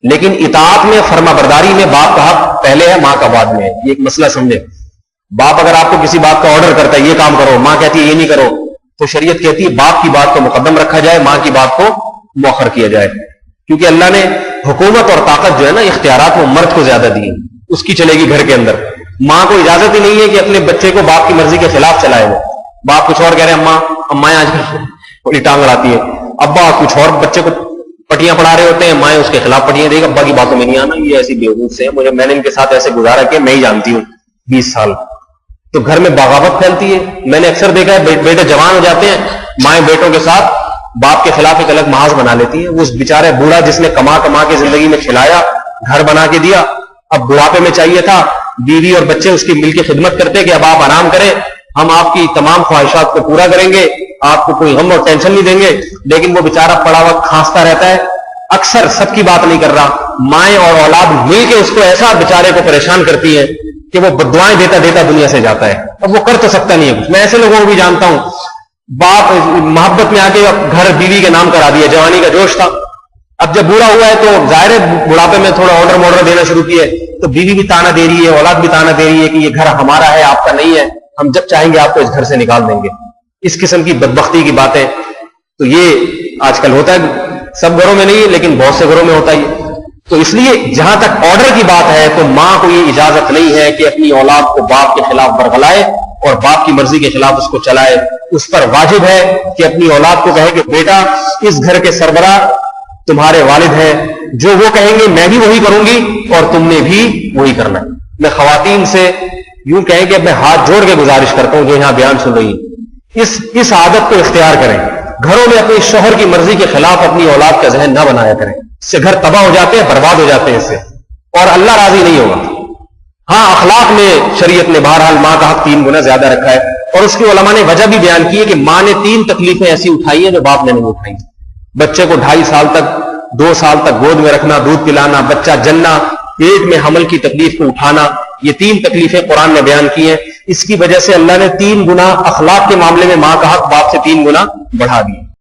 لیکن اطاعت میں، فرما برداری میں باپ کا حق پہلے ہے، ماں کا بعد میں ہے. یہ ایک مسئلہ سمجھے. باپ اگر آپ کو کسی بات کا آرڈر کرتا ہے یہ کام کرو، ماں کہتی ہے یہ نہیں کرو، تو شریعت کہتی ہے باپ کی بات کو مقدم رکھا جائے، ماں کی بات کو مؤخر کیا جائے. کیونکہ اللہ نے حکومت اور طاقت جو ہے نا اختیارات وہ مرد کو زیادہ دی، اس کی چلے گی گھر کے اندر. ماں کو اجازت ہی نہیں ہے کہ اپنے بچے کو باپ کی مرضی کے خلاف چلائے. وہ باپ کچھ اور کہہ رہے ہیں، اماں آج کل ٹانگ اڑاتی ہے، ابا کچھ اور بچے کو پٹیاں پڑھا رہے ہوتے ہیں، مائیں اس کے خلاف پٹیاں دے گی، ابا کی باتوں میں نہیں آنا، یہ ایسی بیوقوف سے ہیں، میں نے ان کے ساتھ ایسے گزارا کہ میں ہی جانتی ہوں 20 سال. تو گھر میں بغاوت پھیلتی ہے. میں نے اکثر دیکھا ہے بیٹے جوان ہو جاتے ہیں، مائیں بیٹوں کے ساتھ باپ کے خلاف ایک الگ محاذ بنا لیتی ہیں. اس بیچارے بوڑھا جس نے کما کے زندگی میں کھلایا، گھر بنا کے دیا، اب بڑھاپے میں چاہیے تھا بیوی اور بچے اس کی مل کے خدمت کرتے کہ اب آپ آرام کریں، ہم آپ کی تمام خواہشات کو پورا کریں گے، آپ کو کوئی غم اور ٹینشن نہیں دیں گے. لیکن وہ بیچارہ پڑا ہوا کھانستا رہتا ہے. اکثر سب کی بات نہیں کر رہا، مائیں اور اولاد مل کے اس کو ایسا بیچارے کو پریشان کرتی ہے کہ وہ بددعائیں دیتا دنیا سے جاتا ہے. اب وہ کر تو سکتا نہیں ہے کچھ. میں ایسے لوگوں کو بھی جانتا ہوں، باپ محبت میں آ کے گھر بیوی کے نام کرا دیا، جوانی کا جوش تھا، اب جب بوڑھا ہوا ہے تو ظاہر ہے بڑھاپے میں تھوڑا آرڈر موڈر دینا شروع کیے، تو بیوی بھی تانا دے رہی ہے، اولاد بھی تانا دے رہی ہے کہ یہ گھر ہمارا ہے، آپ کا نہیں ہے، ہم جب چاہیں گے آپ کو اس گھر سے نکال دیں گے. اس قسم کی بدبختی کی باتیں تو یہ آج کل ہوتا ہے. سب گھروں میں نہیں ہے لیکن بہت سے گھروں میں ہوتا ہی. تو اس لیے جہاں تک آرڈر کی بات ہے تو ماں کو یہ اجازت نہیں ہے کہ اپنی اولاد کو باپ کے خلاف برگلائے اور باپ کی مرضی کے خلاف اس کو چلائے. اس پر واجب ہے کہ اپنی اولاد کو کہے کہ بیٹا اس گھر کے سربراہ تمہارے والد ہیں، جو وہ کہیں گے میں بھی وہی کروں گی اور تم نے بھی وہی کرنا ہے. میں خواتین سے یوں کہیں کہ میں ہاتھ جوڑ کے گزارش کرتا ہوں جو یہاں بیان سن رہی ہے، اس عادت کو اختیار کریں. گھروں میں اپنی شوہر کی مرضی کے خلاف اپنی اولاد کا ذہن نہ بنایا کریں. اس سے گھر تباہ ہو جاتے ہیں، برباد ہو جاتے ہیں اس سے، اور اللہ راضی نہیں ہوگا. ہاں اخلاق میں شریعت نے بہرحال ماں کا حق 3 گنا زیادہ رکھا ہے، اور اس کی علماء نے وجہ بھی بیان کی ہے کہ ماں نے 3 تکلیفیں ایسی اٹھائی ہیں جو باپ نے نہیں اٹھائی. بچے کو 2.5 سال تک 2 سال تک گود میں رکھنا، دودھ پلانا، بچہ جننا، پیٹ میں حمل کی تکلیف کو اٹھانا، یہ 3 تکلیفیں قرآن نے بیان کی ہیں. اس کی وجہ سے اللہ نے 3 گنا اخلاق کے معاملے میں ماں کا حق باپ سے 3 گنا بڑھا دیا.